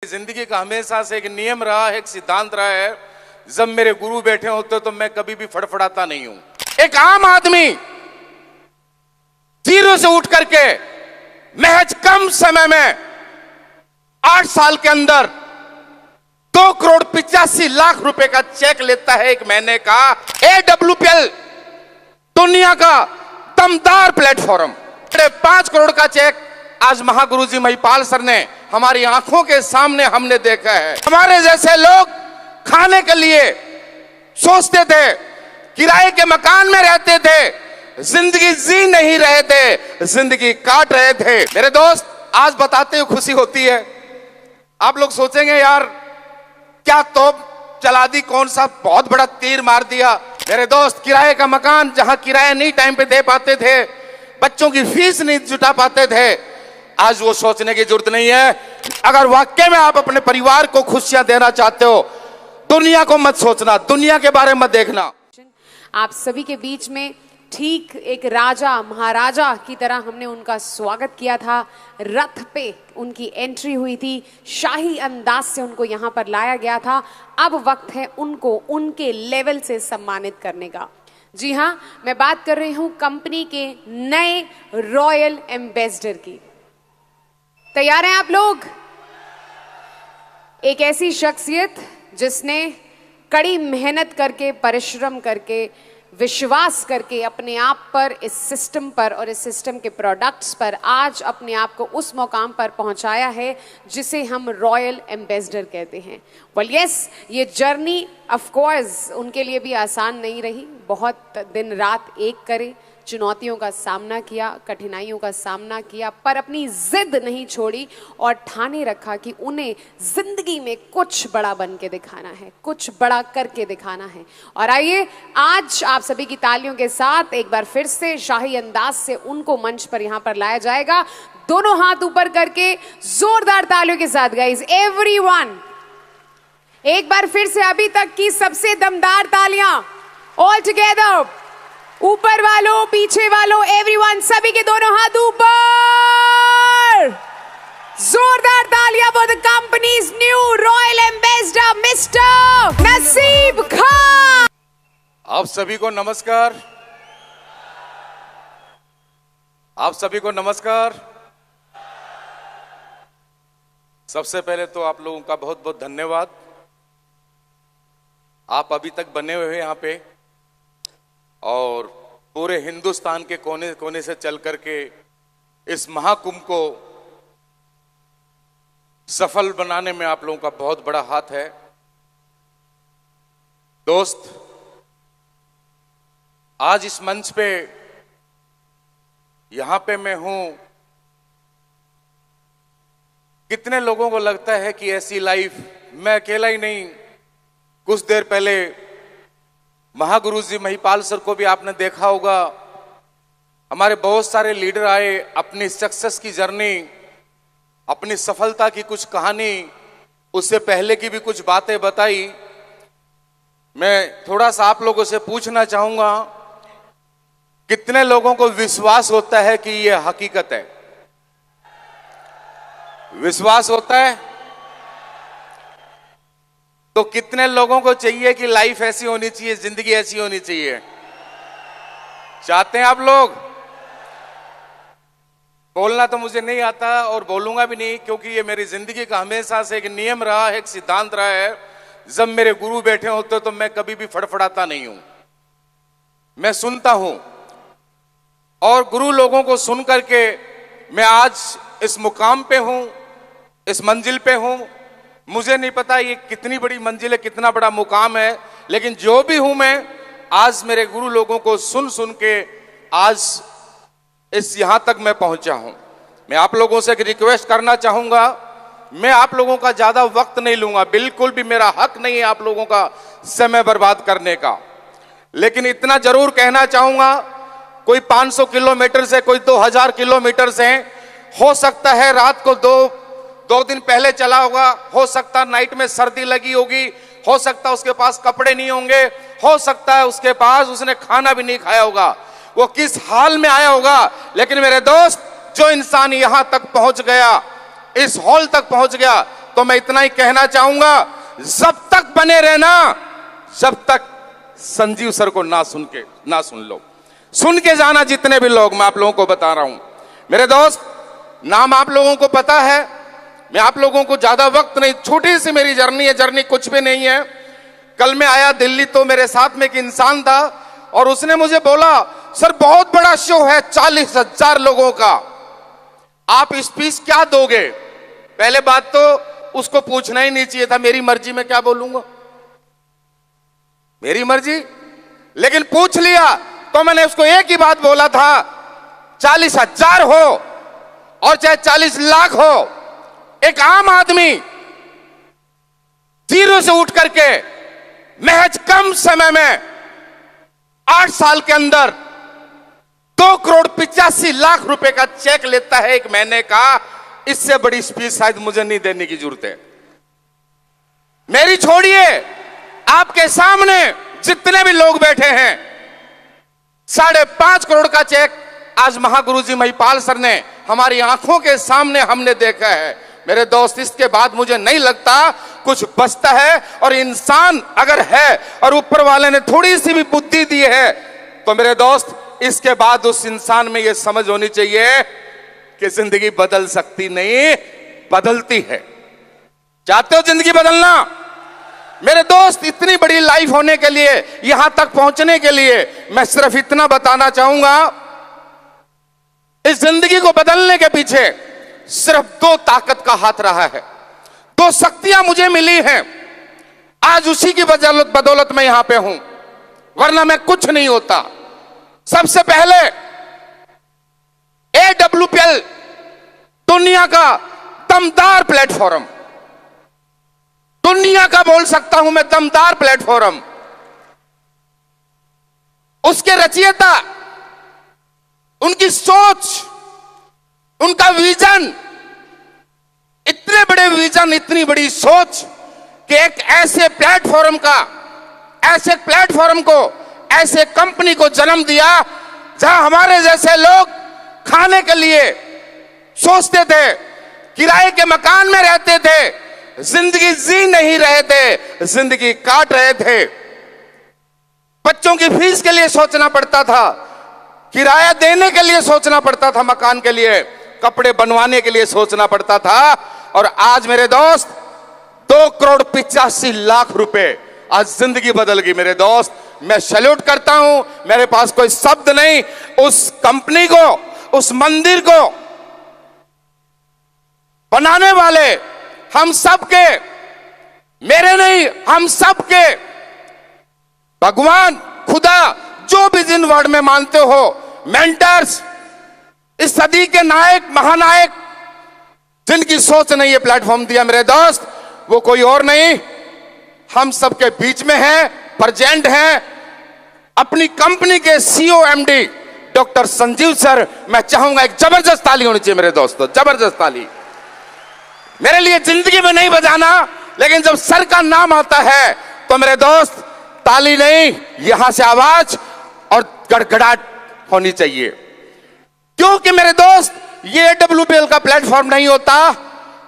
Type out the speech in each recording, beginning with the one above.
जिंदगी का हमेशा से एक नियम रहा है, एक सिद्धांत रहा है, जब मेरे गुरु बैठे होते तो मैं कभी भी फड़फड़ाता नहीं हूं। एक आम आदमी जीरो से उठ करके महज कम समय में 8 साल के अंदर 2,85,00,000 रुपए का चेक लेता है एक महीने का। AWPL दुनिया का दमदार प्लेटफॉर्म 5 करोड़ का चेक आज महागुरु जी महिपाल सर ने हमारी आंखों के सामने हमने देखा है। हमारे जैसे लोग खाने के लिए सोचते थे, किराए के मकान में रहते थे, जिंदगी जी नहीं रहे थे, जिंदगी काट रहे थे। मेरे दोस्त, आज बताते हुए खुशी होती है। आप लोग सोचेंगे यार क्या तोप चला दी, कौन सा बहुत बड़ा तीर मार दिया। मेरे दोस्त, किराए का मकान, जहां किराया नहीं टाइम पे दे पाते थे, बच्चों की फीस नहीं जुटा पाते थे, आज वो सोचने की जरूरत नहीं है। अगर वाकई में आप अपने परिवार को खुशियां देना चाहते हो, दुनिया को मत सोचना, दुनिया के बारे में मत देखना। आप सभी के बीच में ठीक एक राजा महाराजा की तरह हमने उनका स्वागत किया था। रथ पे उनकी एंट्री हुई थी, शाही अंदाज से उनको यहाँ पर लाया गया था। अब वक्त है उनको उनके लेवल से सम्मानित करने का। जी हाँ, मैं बात कर रही हूँ कंपनी के नए रॉयल एम्बेसडर की। तैयार हैं आप लोग? एक ऐसी शख्सियत जिसने कड़ी मेहनत करके, परिश्रम करके, विश्वास करके अपने आप पर, इस सिस्टम पर और इस सिस्टम के प्रोडक्ट्स पर आज अपने आप को उस मुकाम पर पहुंचाया है जिसे हम रॉयल एम्बेसडर कहते हैं। वेल यस, ये जर्नी ऑफ कोर्स उनके लिए भी आसान नहीं रही। बहुत दिन रात एक करे, चुनौतियों का सामना किया, कठिनाइयों का सामना किया, पर अपनी जिद नहीं छोड़ी और ठाने रखा कि उन्हें जिंदगी में कुछ बड़ा बन के दिखाना है, कुछ बड़ा करके दिखाना है। और आइए आज आप सभी की तालियों के साथ एक बार फिर से शाही अंदाज से उनको मंच पर यहाँ पर लाया जाएगा। दोनों हाथ ऊपर करके जोरदार तालियों के साथ गाइस, एवरीवन एक बार फिर से अभी तक की सबसे दमदार तालियां ऑल टुगेदर। ऊपर वालों, पीछे वालों, एवरीवन, सभी के दोनों हाथ ऊपर। जोरदार तालियां for the companies new royal ambassador mister नसीब खान। आप सभी को नमस्कार। आप सभी को नमस्कार। सबसे पहले तो आप लोगों का बहुत बहुत धन्यवाद। आप अभी तक बने हुए हैं यहाँ पे और पूरे हिंदुस्तान के कोने कोने से चल करके इस महाकुंभ को सफल बनाने में आप लोगों का बहुत बड़ा हाथ है। दोस्त, आज इस मंच पे यहां पे मैं हूं, कितने लोगों को लगता है कि ऐसी लाइफ मैं अकेला ही नहीं। कुछ देर पहले महागुरु जी महिपाल सर को भी आपने देखा होगा। हमारे बहुत सारे लीडर आए, अपनी सक्सेस की जर्नी, अपनी सफलता की कुछ कहानी, उससे पहले की भी कुछ बातें बताई। मैं थोड़ा सा आप लोगों से पूछना चाहूंगा, कितने लोगों को विश्वास होता है कि यह हकीकत है? विश्वास होता है? तो कितने लोगों को चाहिए कि लाइफ ऐसी होनी चाहिए, जिंदगी ऐसी होनी चाहिए? चाहते हैं आप लोग? बोलना तो मुझे नहीं आता और बोलूंगा भी नहीं, क्योंकि ये मेरी जिंदगी का हमेशा से एक नियम रहा है, एक सिद्धांत रहा है। जब मेरे गुरु बैठे होते तो मैं कभी भी फड़फड़ाता नहीं हूं। मैं सुनता हूं और गुरु लोगों को सुन करके मैं आज इस मुकाम पे हूं, इस मंजिल पे हूं। मुझे नहीं पता ये कितनी बड़ी मंजिल है, कितना बड़ा मुकाम है, लेकिन जो भी हूं मैं, आज मेरे गुरु लोगों को सुन सुन के आज इस यहां तक मैं पहुंचा हूं। मैं आप लोगों से एक रिक्वेस्ट करना चाहूंगा, मैं आप लोगों का ज्यादा वक्त नहीं लूंगा, बिल्कुल भी मेरा हक नहीं है आप लोगों का समय बर्बाद करने का, लेकिन इतना जरूर कहना चाहूंगा, कोई 500 किलोमीटर से, कोई 2000 किलोमीटर से, हो सकता है रात को दो दिन पहले चला होगा, हो सकता नाइट में सर्दी लगी होगी, हो सकता उसके पास कपड़े नहीं होंगे, हो सकता है उसके पास उसने खाना भी नहीं खाया होगा, वो किस हाल में आया होगा। लेकिन मेरे दोस्त, जो इंसान यहां तक पहुंच गया, इस हॉल तक पहुंच गया, तो मैं इतना ही कहना चाहूंगा, जब तक बने रहना, जब तक संजीव सर को ना सुन लो। सुन के जाना जितने भी लोग, मैं आप लोगों को बता रहा हूं मेरे दोस्त, नाम आप लोगों को पता है, मैं आप लोगों को ज्यादा वक्त नहीं, छोटी सी मेरी जर्नी है, जर्नी कुछ भी नहीं है। कल मैं आया दिल्ली तो मेरे साथ में एक इंसान था और उसने मुझे बोला, सर बहुत बड़ा शो है, 40,000 लोगों का, आप स्पीच क्या दोगे? पहले बात तो उसको पूछना ही नहीं चाहिए था, मेरी मर्जी में क्या बोलूंगा, मेरी मर्जी, लेकिन पूछ लिया तो मैंने उसको एक ही बात बोला था, 40,000 हो और चाहे 40 लाख हो, एक आम आदमी जीरो से उठ करके महज कम समय में 8 साल के अंदर 2,85,00,000 रुपए का चेक लेता है एक महीने का। इससे बड़ी स्पीच शायद मुझे नहीं देने की जरूरत है। मेरी छोड़िए, आपके सामने जितने भी लोग बैठे हैं, 5.5 करोड़ का चेक आज महागुरु जी महिपाल सर ने हमारी आंखों के सामने हमने देखा है। मेरे दोस्त, इसके बाद मुझे नहीं लगता कुछ बचता है। और इंसान अगर है और ऊपर वाले ने थोड़ी सी भी बुद्धि दी है, तो मेरे दोस्त इसके बाद उस इंसान में यह समझ होनी चाहिए कि जिंदगी बदल सकती नहीं, बदलती है। चाहते हो जिंदगी बदलना? मेरे दोस्त, इतनी बड़ी लाइफ होने के लिए, यहां तक पहुंचने के लिए मैं सिर्फ इतना बताना चाहूंगा, इस जिंदगी को बदलने के पीछे सिर्फ 2 ताकत का हाथ रहा है, 2 शक्तियां मुझे मिली हैं। आज उसी की बदौलत मैं यहां पे हूं, वरना मैं कुछ नहीं होता। सबसे पहले AWPL दुनिया का दमदार प्लेटफॉर्म, दुनिया का बोल सकता हूं मैं दमदार प्लेटफॉर्म, उसके रचयिता, उनकी सोच, उनका विजन, इतने बड़े विजन, इतनी बड़ी सोच कि एक ऐसे प्लेटफॉर्म को, ऐसे कंपनी को जन्म दिया जहां हमारे जैसे लोग खाने के लिए सोचते थे, किराए के मकान में रहते थे, जिंदगी जी नहीं रहे थे, जिंदगी काट रहे थे। बच्चों की फीस के लिए सोचना पड़ता था, किराया देने के लिए सोचना पड़ता था, मकान के लिए, कपड़े बनवाने के लिए सोचना पड़ता था। और आज मेरे दोस्त 2,85,00,000 रुपए, आज जिंदगी बदल गई मेरे दोस्त। मैं सैल्यूट करता हूं, मेरे पास कोई शब्द नहीं उस कंपनी को, उस मंदिर को बनाने वाले हम सबके, मेरे नहीं, हम सबके भगवान, खुदा, जो भी जिन वर्ड में मानते हो, मेंटर्स, इस सदी के नायक, महानायक, जिनकी सोच ने ये प्लेटफॉर्म दिया मेरे दोस्त, वो कोई और नहीं, हम सबके बीच में है, प्रेजेंट है। अपनी कंपनी के CEO MD doctor Sanjeev sir, मैं चाहूंगा एक जबरदस्त ताली होनी चाहिए मेरे दोस्तों, जबरदस्त ताली। मेरे लिए जिंदगी में नहीं बजाना, लेकिन जब सर का नाम आता है तो मेरे दोस्त ताली नहीं, यहां से आवाज और गड़गड़ाहट होनी चाहिए। क्योंकि मेरे दोस्त, ये AWPL का प्लेटफॉर्म नहीं होता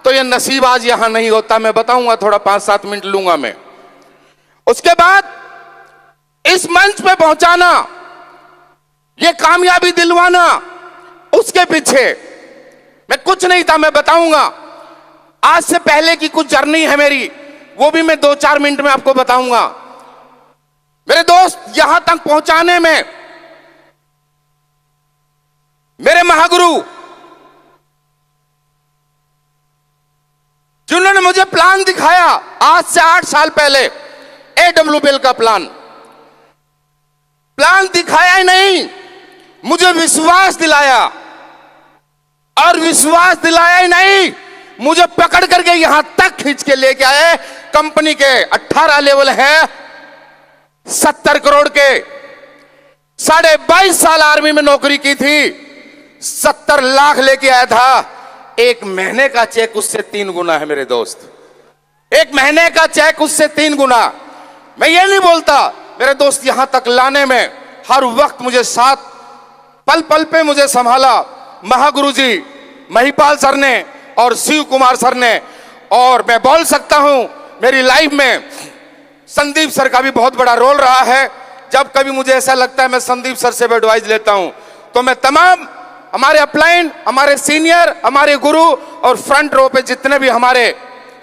तो ये नसीब आज यहां नहीं होता। मैं बताऊंगा, थोड़ा 5-7 मिनट लूंगा मैं। उसके बाद इस मंच पे पहुंचाना, ये कामयाबी दिलवाना, उसके पीछे मैं कुछ नहीं था, मैं बताऊंगा। आज से पहले की कुछ जर्नी है मेरी, वो भी मैं 2-4 मिनट में आपको बताऊंगा। मेरे दोस्त, यहां तक पहुंचाने में मेरे महागुरु, जिन्होंने मुझे प्लान दिखाया आज से 8 साल पहले, AWPL का प्लान दिखाया ही नहीं, मुझे विश्वास दिलाया, और विश्वास दिलाया ही नहीं, मुझे पकड़ करके यहां तक खींच के लेके आए। कंपनी के 18 लेवल है, 70 करोड़ के, 22.5 साल आर्मी में नौकरी की थी, 70 लाख लेके आया था। 1 महीने का चेक उससे 3 गुना है मेरे दोस्त, 1 महीने का चेक उससे 3 गुना। मैं ये नहीं बोलता मेरे दोस्त, यहां तक लाने में हर वक्त मुझे साथ, पल पल पे मुझे संभाला महागुरु जी महिपाल सर ने और शिव कुमार सर ने। और मैं बोल सकता हूं मेरी लाइफ में संदीप सर का भी बहुत बड़ा रोल रहा है। जब कभी मुझे ऐसा लगता है मैं संदीप सर से एडवाइस लेता हूं, तो मैं तमाम हमारे अपलाइन, हमारे सीनियर, हमारे गुरु और फ्रंट रो पे जितने भी हमारे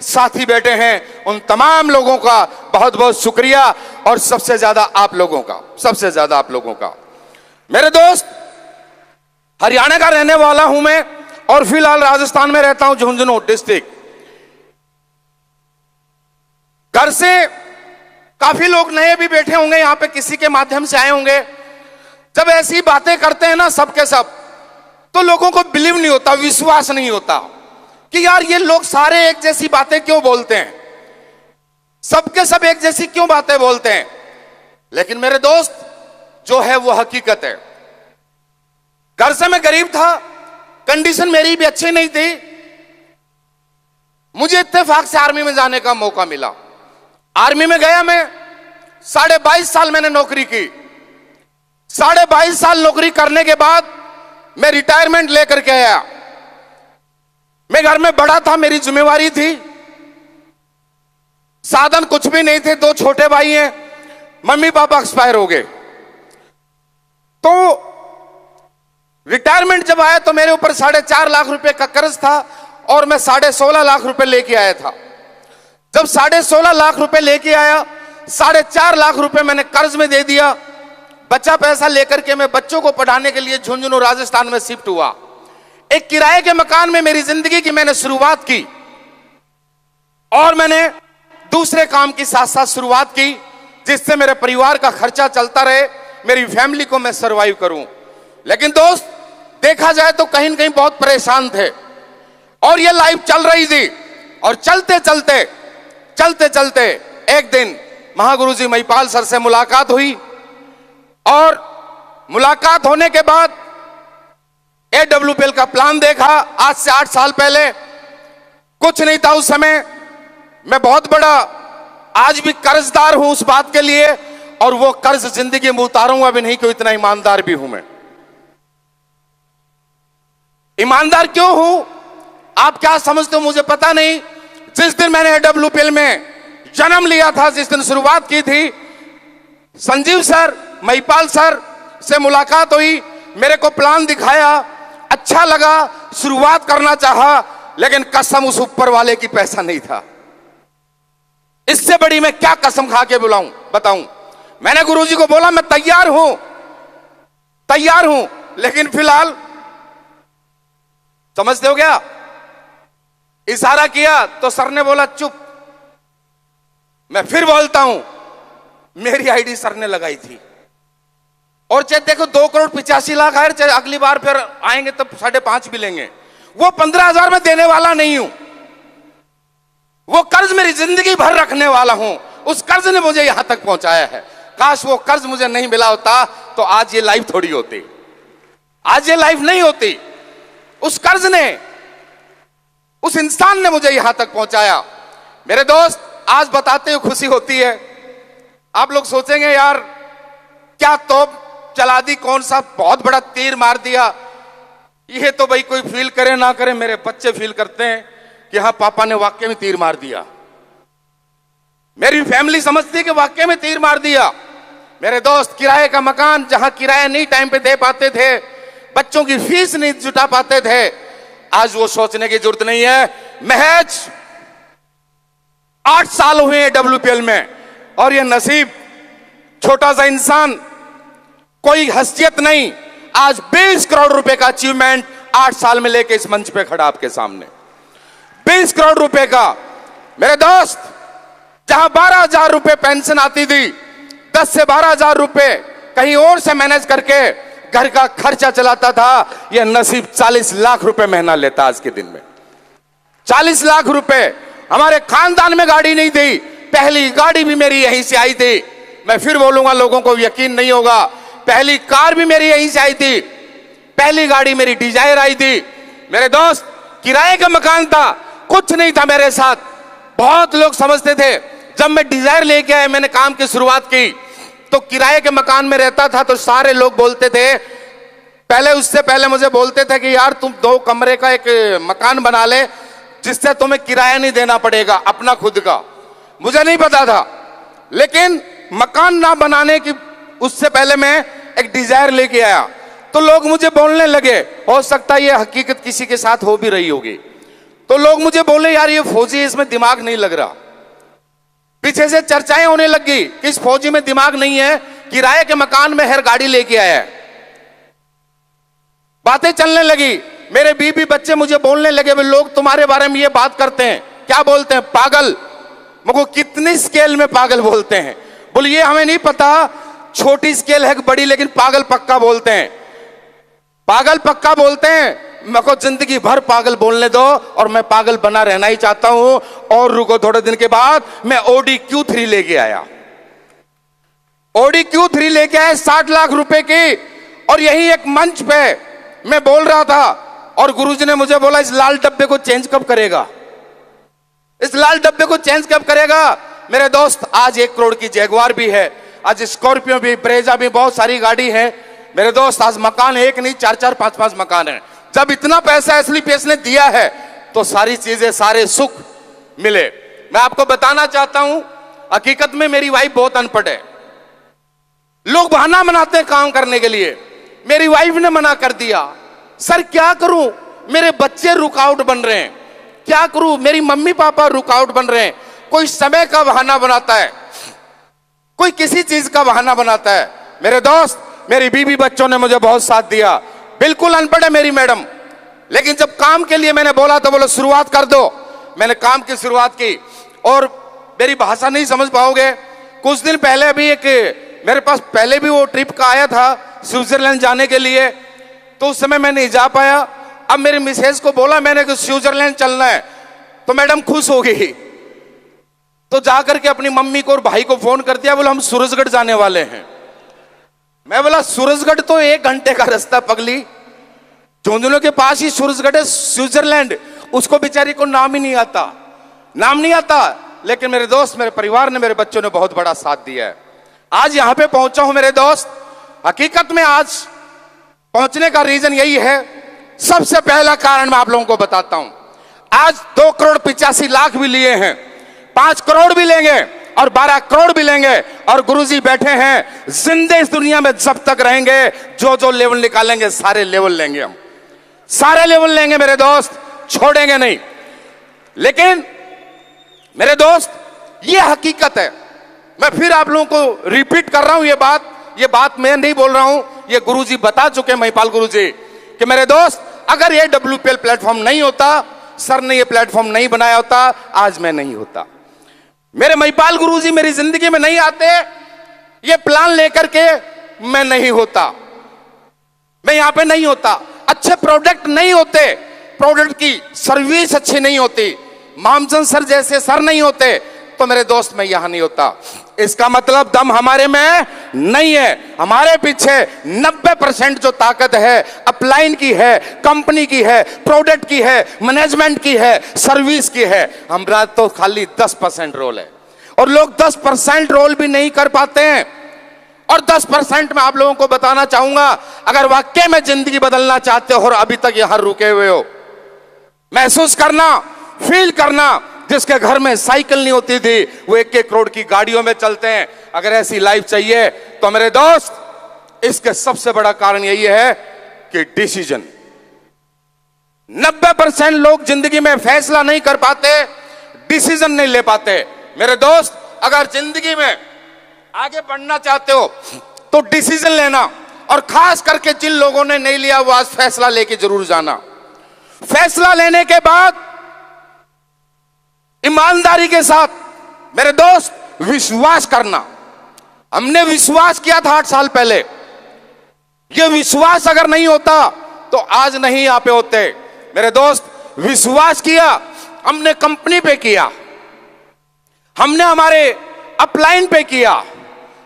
साथी बैठे हैं, उन तमाम लोगों का बहुत बहुत शुक्रिया, और सबसे ज्यादा आप लोगों का, सबसे ज्यादा आप लोगों का। मेरे दोस्त, हरियाणा का रहने वाला हूं मैं, और फिलहाल राजस्थान में रहता हूं, झुंझुनू डिस्ट्रिक्ट। घर से काफी लोग नए भी बैठे होंगे यहां पे, किसी के माध्यम से आए होंगे। जब ऐसी बातें करते हैं ना सबके सब, तो लोगों को बिलीव नहीं होता, विश्वास नहीं होता कि यार ये लोग सारे एक जैसी बातें क्यों बोलते हैं, सबके सब एक जैसी क्यों बातें बोलते हैं। लेकिन मेरे दोस्त, जो है वो हकीकत है। घर से मैं गरीब था, कंडीशन मेरी भी अच्छी नहीं थी। मुझे इत्तेफाक से आर्मी में जाने का मौका मिला। आर्मी में गया मैं, 22.5 साल मैंने नौकरी की। 22.5 साल नौकरी करने के बाद मैं रिटायरमेंट लेकर के आया। मैं घर में बड़ा था, मेरी जिम्मेवारी थी, साधन कुछ भी नहीं थे, 2 छोटे भाई हैं, मम्मी पापा एक्सपायर हो गए। तो रिटायरमेंट जब आया तो मेरे ऊपर 4.5 लाख रुपए का कर्ज था, और मैं 16.5 लाख रुपए लेके आया था। जब 16.5 लाख रुपए लेके आया, 4.5 लाख रुपए मैंने कर्ज में दे दिया। बच्चा पैसा लेकर के मैं बच्चों को पढ़ाने के लिए झुंझुनू राजस्थान में शिफ्ट हुआ। एक किराए के मकान में मेरी जिंदगी की मैंने शुरुआत की, और मैंने दूसरे काम की साथ साथ शुरुआत की, जिससे मेरे परिवार का खर्चा चलता रहे, मेरी फैमिली को मैं सरवाइव करूं। लेकिन दोस्त, देखा जाए तो कहीं न कहीं बहुत परेशान थे, और ये लाइफ चल रही थी। और चलते चलते चलते चलते एक दिन महागुरु जी महिपाल सर से मुलाकात हुई, और मुलाकात होने के बाद AWPL का प्लान देखा। आज से 8 साल पहले कुछ नहीं था उस समय। मैं बहुत बड़ा आज भी कर्जदार हूं उस बात के लिए, और वो कर्ज जिंदगी में उतारूंगा भी नहीं, क्यों इतना ईमानदार भी हूं मैं। ईमानदार क्यों हूं, आप क्या समझते हो मुझे पता नहीं। जिस दिन मैंने AWPL में जन्म लिया था, जिस दिन शुरुआत की थी, संजीव सर, महिपाल सर से मुलाकात हुई, मेरे को प्लान दिखाया, अच्छा लगा, शुरुआत करना चाहा, लेकिन कसम उस ऊपर वाले की पैसा नहीं था। इससे बड़ी मैं क्या कसम खा के बताऊं। मैंने गुरुजी को बोला मैं तैयार हूं, लेकिन फिलहाल समझते हो क्या, इशारा किया तो सर ने बोला चुप। मैं फिर बोलता हूं, मेरी आईडी सर ने लगाई थी, और चाहे देखो 2,85,00,000 आए, चाहे अगली बार फिर आएंगे तो 5.5 भी लेंगे, वो 15,000 में देने वाला नहीं हूं। वो कर्ज मेरी जिंदगी भर रखने वाला हूं। उस कर्ज ने मुझे यहां तक पहुंचाया है। काश वो कर्ज मुझे नहीं मिला होता तो आज ये लाइफ थोड़ी होती, आज ये लाइफ नहीं होती। उस कर्ज ने, उस इंसान ने मुझे यहां तक पहुंचाया। मेरे दोस्त, आज बताते हुए खुशी होती है। आप लोग सोचेंगे यार क्या तोप चला दी, कौन सा बहुत बड़ा तीर मार दिया। ये तो भाई कोई फील करे ना करे, मेरे बच्चे फील करते हैं कि हाँ पापा ने वाकई में तीर मार दिया। मेरी फैमिली समझती है कि वाकई में तीर मार दिया। मेरे दोस्त, किराए का मकान, जहां किराया नहीं टाइम पे दे पाते थे, बच्चों की फीस नहीं जुटा पाते थे, आज वो सोचने की जरूरत नहीं है। महज 8 साल हुए AWPL में, और ये नसीब, छोटा सा इंसान, कोई हसीयत नहीं, आज 20 करोड़ रुपए का अचीवमेंट 8 साल में लेके इस मंच पे खड़ा आपके सामने। 20 करोड़ रुपए का। मेरे दोस्त, जहां 12,000 रुपए पेंशन आती थी, 10 से 12,000 रुपए कहीं और से मैनेज करके घर का खर्चा चलाता था, यह नसीब 40 लाख रुपए महीना लेता आज के दिन में। 40 लाख रुपए। हमारे खानदान में गाड़ी नहीं थी, पहली गाड़ी भी मेरी यहीं से आई थी। मैं फिर बोलूंगा, लोगों को यकीन नहीं होगा, पहली कार भी मेरी यहीं से आई थी, पहली गाड़ी मेरी डिजायर आई थी। मेरे दोस्त, किराए का मकान था, कुछ नहीं था मेरे साथ। बहुत लोग समझते थे, जब मैं डिजायर लेके आया, मैंने काम की शुरुआत की, तो किराए के मकान में रहता था, तो सारे लोग बोलते थे, उससे पहले मुझे बोलते थे कि यार तुम 2 कमरे का एक मकान बना ले, जिससे तुम्हें किराया नहीं देना पड़ेगा अपना खुद का। मुझे नहीं पता था, लेकिन मकान ना बनाने की उससे पहले मैं एक डिजायर लेके आया, तो लोग मुझे बोलने लगे, हो सकता है ये हकीकत किसी के साथ हो भी रही होगी, तो लोग मुझे बोले यार ये फौजी, इसमें दिमाग नहीं लग रहा। पीछे से चर्चाएं होने लगी कि इस फौजी में दिमाग नहीं है, किराए के मकान में हर गाड़ी लेके आया है। बातें चलने लगी, मेरे बीबी बच्चे मुझे बोलने लगे, वे लोग तुम्हारे बारे में ये बात करते हैं, क्या बोलते हैं, पागल। मुझको कितनी स्केल में पागल बोलते हैं। बोले ये हमें नहीं पता छोटी स्केल है कि बड़ी, लेकिन पागल पक्का बोलते हैं, पागल पक्का बोलते हैं। मेरे को जिंदगी भर पागल बोलने दो और मैं पागल बना रहना ही चाहता हूं। और रुको, थोड़े दिन के बाद मैं Audi Q3 लेके आया। Audi Q3 लेके आया 60 लाख रुपए की, और यही एक मंच पे मैं बोल रहा था और गुरुजी ने मुझे बोला इस लाल डब्बे को चेंज कब करेगा, इस लाल डब्बे को चेंज कब करेगा। मेरे दोस्त आज 1 करोड़ की जैगवार भी है, आज स्कॉर्पियो भी, ब्रेजा भी, बहुत सारी गाड़ी है। मेरे दोस्त आज मकान एक नहीं 4-4 5-5 मकान है। जब इतना पैसा एसलीपीएस ने दिया है तो सारी चीजें, सारे सुख मिले। मैं आपको बताना चाहता हूं, हकीकत में मेरी वाइफ बहुत अनपढ़ है। लोग बहाना बनाते हैं काम करने के लिए, मेरी वाइफ ने मना कर दिया। सर क्या करूं, मेरे बच्चे रुकावट बन रहे हैं, क्या करूं, मेरी मम्मी पापा रुकावट बन रहे हैं। कोई समय का बहाना बनाता है, कोई किसी चीज का बहाना बनाता है। मेरे दोस्त, मेरी बीवी बच्चों ने मुझे बहुत साथ दिया। बिल्कुल अनपढ़ है मेरी मैडम, लेकिन जब काम के लिए मैंने बोला तो बोलो शुरुआत कर दो। मैंने काम की शुरुआत की, और मेरी भाषा नहीं समझ पाओगे। कुछ दिन पहले अभी एक मेरे पास पहले भी वो ट्रिप का आया था स्विट्जरलैंड जाने के लिए, तो उस समय मैं नहीं जा पाया। अब मेरी मिसेज को बोला मैंने कि स्विट्जरलैंड चलना है, तो मैडम खुश हो गई, तो जाकर के अपनी मम्मी को और भाई को फोन कर दिया, बोला हम सूरजगढ़ जाने वाले हैं। मैं बोला सूरजगढ़ तो 1 घंटे का रास्ता पगली, झुंझुनू के पास ही सूरजगढ़ है, स्विट्जरलैंड उसको बेचारी को नाम ही नहीं आता, नाम नहीं आता। लेकिन मेरे दोस्त, मेरे परिवार ने, मेरे बच्चों ने बहुत बड़ा साथ दिया है। आज यहां पे पहुंचा हूं मेरे दोस्त। हकीकत में आज पहुंचने का रीजन यही है। सबसे पहला कारण मैं आप लोगों को बताता हूं। आज 2 करोड़ 85 लाख भी लिए हैं, 5 करोड़ भी लेंगे और 12 करोड़ भी लेंगे, और गुरुजी बैठे हैं, जिंदे इस दुनिया में जब तक रहेंगे जो जो लेवल निकालेंगे सारे लेवल लेंगे, हम सारे लेवल लेंगे मेरे दोस्त, छोड़ेंगे नहीं। लेकिन मेरे दोस्त, ये हकीकत है। मैं फिर आप लोगों को रिपीट कर रहा हूं ये बात मैं नहीं बोल रहा हूं, ये गुरुजी बता चुके हैं, महिपाल गुरुजी, कि मेरे दोस्त अगर ये WPL प्लेटफॉर्म नहीं होता, सर ने ये प्लेटफॉर्म नहीं बनाया होता, आज मैं नहीं होता। मेरे महिपाल गुरुजी मेरी जिंदगी में नहीं आते, ये प्लान लेकर के मैं नहीं होता, मैं यहां पे नहीं होता। अच्छे प्रोडक्ट नहीं होते, प्रोडक्ट की सर्विस अच्छी नहीं होती, मामचंद सर जैसे सर नहीं होते, तो मेरे दोस्त मैं यहां नहीं होता। इसका मतलब दम हमारे में नहीं है। हमारे पीछे 90% जो ताकत है अपलाइन की है, कंपनी की है, प्रोडक्ट की है, मैनेजमेंट की है, सर्विस की है। हमारा तो खाली 10% रोल है, और लोग 10% रोल भी नहीं कर पाते हैं। और 10% में आप लोगों को बताना चाहूंगा, अगर वाकई में जिंदगी बदलना चाहते हो और अभी तक यहां रुके हुए हो, महसूस करना, फील करना, जिसके घर में साइकिल नहीं होती थी वो 1-1 करोड़ की गाड़ियों में चलते हैं। अगर ऐसी लाइफ चाहिए तो मेरे दोस्त, इसके सबसे बड़ा कारण यही है कि डिसीजन। 90% लोग जिंदगी में फैसला नहीं कर पाते, डिसीजन नहीं ले पाते। मेरे दोस्त, अगर जिंदगी में आगे बढ़ना चाहते हो तो डिसीजन लेना, और खास करके जिन लोगों ने नहीं लिया वो आज फैसला लेके जरूर जाना। फैसला लेने के बाद ईमानदारी के साथ मेरे दोस्त विश्वास करना। हमने विश्वास किया था 8 साल पहले, ये विश्वास अगर नहीं होता तो आज नहीं यहाँ पे होते। मेरे दोस्त, विश्वास किया, हमने कंपनी पे किया, हमने हमारे अपलाइन पे किया,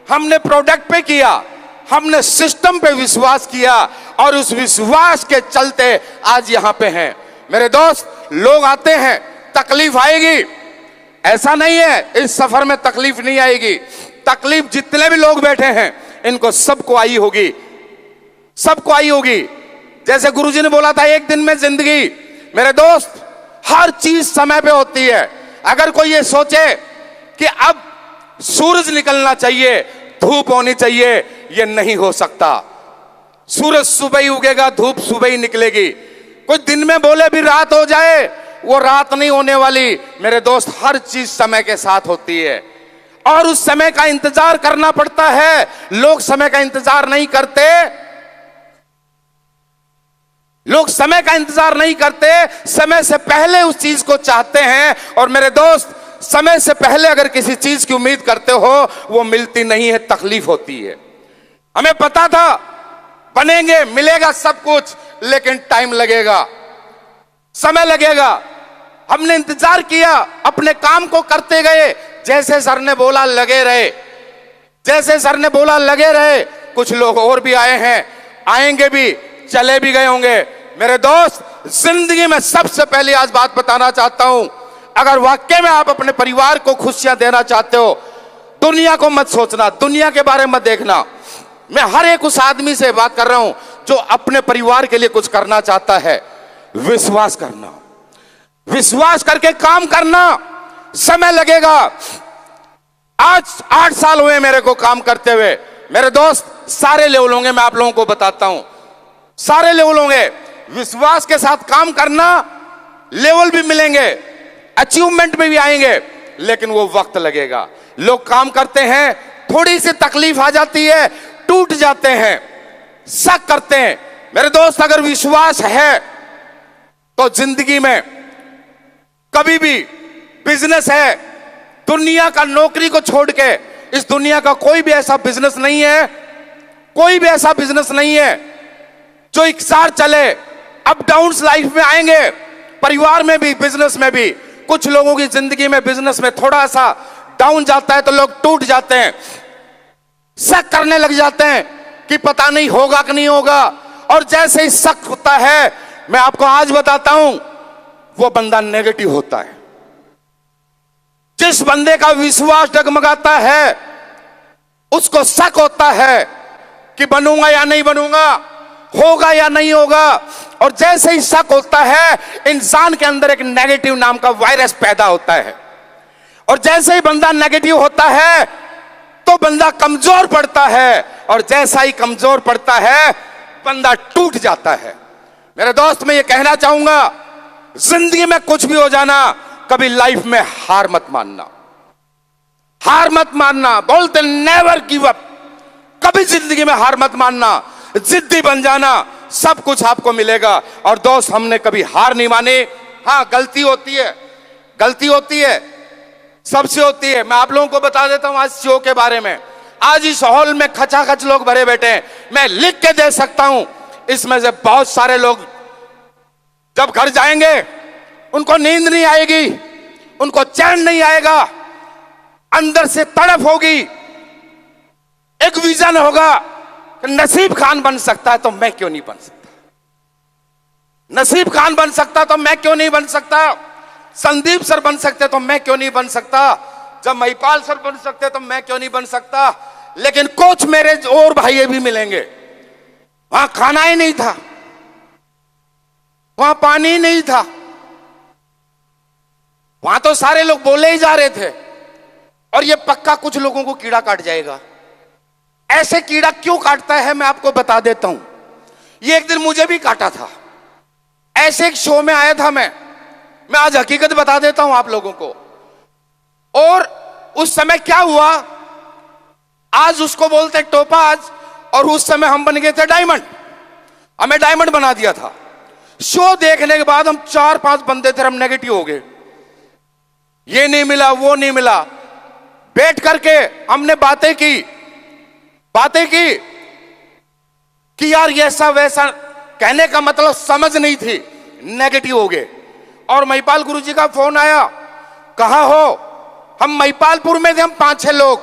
हमने प्रोडक्ट पे किया, हमने सिस्टम पे विश्वास किया, और उस विश्वास के चलते आज यहां पे हैं। मेरे दोस्त, लोग आते हैं, तकलीफ आएगी, ऐसा नहीं है इस सफर में तकलीफ नहीं आएगी। तकलीफ जितने भी लोग बैठे हैं इनको सबको आई होगी, सबको आई होगी। जैसे गुरुजी ने बोला था 1 दिन में जिंदगी। मेरे दोस्त, हर चीज समय पे होती है। अगर कोई ये सोचे कि अब सूरज निकलना चाहिए, धूप होनी चाहिए, ये नहीं हो सकता। सूरज सुबह ही उगेगा, धूप सुबह ही निकलेगी। कोई दिन में बोले भी रात हो जाए, वो रात नहीं होने वाली मेरे दोस्त। हर चीज समय के साथ होती है और उस समय का इंतजार करना पड़ता है। लोग समय का इंतजार नहीं करते, लोग समय का इंतजार नहीं करते, समय से पहले उस चीज को चाहते हैं। और मेरे दोस्त, समय से पहले अगर किसी चीज की उम्मीद करते हो, वो मिलती नहीं है, तकलीफ होती है। हमें पता था बनेंगे, मिलेगा सब कुछ, लेकिन टाइम लगेगा, समय लगेगा। हमने इंतजार किया, अपने काम को करते गए, जैसे सर ने बोला लगे रहे, जैसे सर ने बोला लगे रहे। कुछ लोग और भी आए हैं, आएंगे भी, चले भी गए होंगे। मेरे दोस्त, जिंदगी में सबसे पहले आज बात बताना चाहता हूं, अगर वाकई में आप अपने परिवार को खुशियां देना चाहते हो, दुनिया को मत सोचना, दुनिया के बारे में मत देखना। मैं हर एक उस आदमी से बात कर रहा हूं जो अपने परिवार के लिए कुछ करना चाहता है। विश्वास करना, विश्वास करके काम करना। समय लगेगा। आज 8 साल हुए मेरे को काम करते हुए। मेरे दोस्त, सारे लेवल होंगे, मैं आप लोगों को बताता हूं, सारे लेवल होंगे। विश्वास के साथ काम करना, लेवल भी मिलेंगे, अचीवमेंट में भी आएंगे, लेकिन वो वक्त लगेगा। लोग काम करते हैं, थोड़ी सी तकलीफ आ जाती है, टूट जाते हैं, शक करते हैं। मेरे दोस्त, अगर विश्वास है तो जिंदगी में कभी भी, बिजनेस है, दुनिया का नौकरी को छोड़ के, इस दुनिया का कोई भी ऐसा बिजनेस नहीं है, कोई भी ऐसा बिजनेस नहीं है जो एक साथ चले। अप डाउन्स लाइफ में आएंगे, परिवार में भी, बिजनेस में भी। कुछ लोगों की जिंदगी में बिजनेस में थोड़ा सा डाउन जाता है तो लोग टूट जाते हैं, शक करने लग जाते हैं कि पता नहीं होगा कि नहीं होगा। और जैसे ही शक होता है, मैं आपको आज बताता हूं, वो बंदा नेगेटिव होता है। जिस बंदे का विश्वास डगमगाता है, उसको शक होता है कि बनूंगा या नहीं बनूंगा, होगा या नहीं होगा। और जैसे ही शक होता है, इंसान के अंदर एक नेगेटिव नाम का वायरस पैदा होता है। और जैसे ही बंदा नेगेटिव होता है तो बंदा कमजोर पड़ता है, और जैसा ही कमजोर पड़ता है, बंदा टूट जाता है। मेरे दोस्त, मैं ये कहना चाहूंगा, जिंदगी में कुछ भी हो जाना, कभी लाइफ में हार मत मानना, हार मत मानना। बोलते नेवर गिव अप, कभी जिंदगी में हार मत मानना, जिद्दी बन जाना, सब कुछ आपको मिलेगा। और दोस्त, हमने कभी हार नहीं मानी। हाँ, गलती होती है, गलती होती है, सबसे होती है। मैं आप लोगों को बता देता हूं आज शो के बारे में। आज इस हॉल में खचाखच लोग भरे बैठे हैं, मैं लिख के दे सकता हूं। इसमें से बहुत सारे लोग जब घर जाएंगे, उनको नींद नहीं आएगी, उनको चैन नहीं आएगा, अंदर से तड़प होगी, एक विजन होगा कि नसीब खान बन सकता है तो मैं क्यों नहीं बन सकता, नसीब खान बन सकता तो मैं क्यों नहीं बन सकता, संदीप सर बन सकते तो मैं क्यों नहीं बन सकता, जब महिपाल सर बन सकते तो मैं क्यों नहीं बन सकता। लेकिन कुछ मेरे और भाई भी मिलेंगे, वहां खाना ही नहीं था, वहां पानी ही नहीं था, वहां तो सारे लोग बोले ही जा रहे थे। और ये पक्का कुछ लोगों को कीड़ा काट जाएगा। ऐसे कीड़ा क्यों काटता है, मैं आपको बता देता हूं। ये एक दिन मुझे भी काटा था, ऐसे एक शो में आया था मैं आज हकीकत बता देता हूं आप लोगों को। और उस समय क्या हुआ, आज उसको बोलते टोपाज, और उस समय हम बन गए थे डायमंड, हमें डायमंड बना दिया था। शो देखने के बाद हम 4-5 बंदे थे, हम नेगेटिव हो गए, ये नहीं मिला, वो नहीं मिला। बैठ करके हमने बातें की कि यार ये ऐसा वैसा, कहने का मतलब समझ नहीं थी, नेगेटिव हो गए। और महिपाल गुरुजी का फोन आया, कहां हो, हम महिपालपुर में थे, हम 5-6 लोग।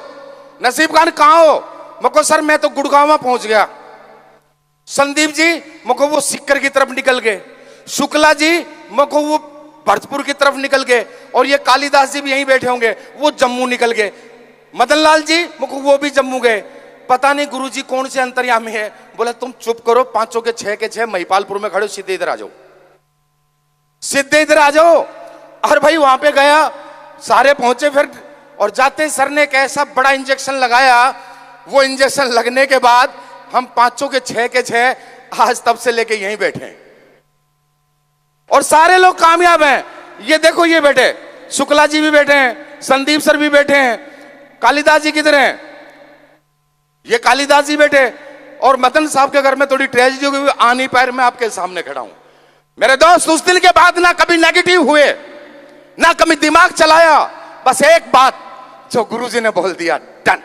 नसीब खान कहां हो, मको सर मैं तो गुड़गांव पहुंच गया। संदीप जी मको वो सिक्कर की तरफ निकल गए, शुक्ला जी मको वो भरतपुर की तरफ निकल गए, और ये कालिदास जी भी यहीं बैठे होंगे, वो जम्मू निकल गए। मदन लाल जी मको वो भी जम्मू गए। पता नहीं गुरुजी कौन से अंतर्यामी है, बोला तुम चुप करो, 5 के 6 महिपालपुर में खड़े, सीधे इधर आ जाओ। सीधे इधर आ जाओ। और भाई वहां पे गया, सारे पहुंचे फिर, और जाते सर ने एक ऐसा बड़ा इंजेक्शन लगाया। वो इंजेक्शन लगने के बाद हम पांचों के छह आज तब से लेके यहीं बैठे हैं और सारे लोग कामयाब हैं। ये देखो, ये बैठे, शुक्ला जी भी बैठे हैं, संदीप सर भी बैठे हैं, कालिदास जी किधर हैं? ये कालिदास जी बैठे। और मदन साहब के घर में थोड़ी ट्रेजेडी हो गई, आ नहीं पाए, मैं आपके सामने खड़ा हूं। मेरे दोस्त, उस दिन के बाद ना कभी नेगेटिव हुए, ना कभी दिमाग चलाया, बस एक बात, जो गुरुजी ने बोल दिया डन,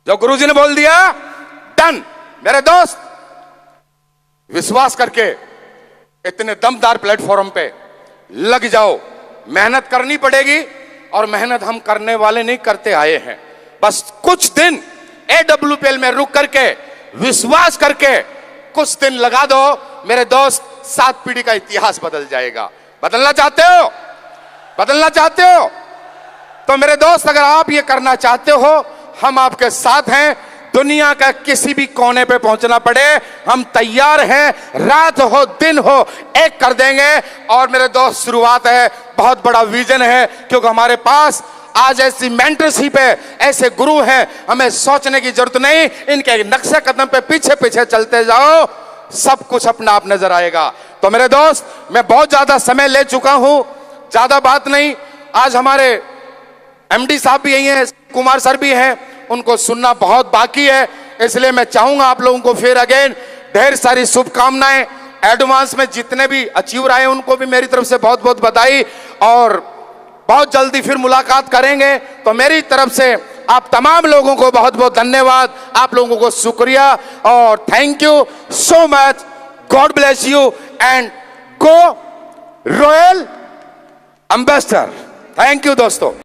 जो गुरुजी ने बोल दिया डन। मेरे दोस्त, विश्वास करके इतने दमदार प्लेटफॉर्म पे लग जाओ। मेहनत करनी पड़ेगी और मेहनत हम करने वाले नहीं, करते आए हैं। बस कुछ दिन AWPL में रुक करके, विश्वास करके कुछ दिन लगा दो, मेरे दोस्त, 7 पीढ़ी का इतिहास बदल जाएगा। बदलना चाहते हो? बदलना चाहते हो? तो मेरे दोस्त, अगर आप ये करना चाहते हो, हम आपके साथ हैं। दुनिया का किसी भी कोने पे पहुंचना पड़े, हम तैयार हैं। रात हो दिन हो, एक कर देंगे। और मेरे दोस्त, शुरुआत है, बहुत बड़ा विजन है, क्योंकि हमारे पास आज ऐसी मेंटरशिप है, ऐसे गुरु हैं, हमें सोचने की जरूरत नहीं। इनके नक्शे कदम पे पीछे पीछे चलते जाओ, सब कुछ अपना आप नजर आएगा। तो मेरे दोस्त, मैं बहुत ज्यादा समय ले चुका हूं, ज्यादा बात नहीं। आज हमारे MD साहब भी यही हैं, कुमार सर भी हैं, उनको सुनना बहुत बाकी है। इसलिए मैं चाहूंगा आप लोगों को फिर अगेन ढेर सारी शुभकामनाएं। एडवांस में जितने भी अचीवर आए उनको भी मेरी तरफ से बहुत बहुत बधाई, और बहुत जल्दी फिर मुलाकात करेंगे। तो मेरी तरफ से आप तमाम लोगों को बहुत बहुत धन्यवाद, आप लोगों को शुक्रिया और thank you so much. God bless you and go royal ambassador. Thank you दोस्तों।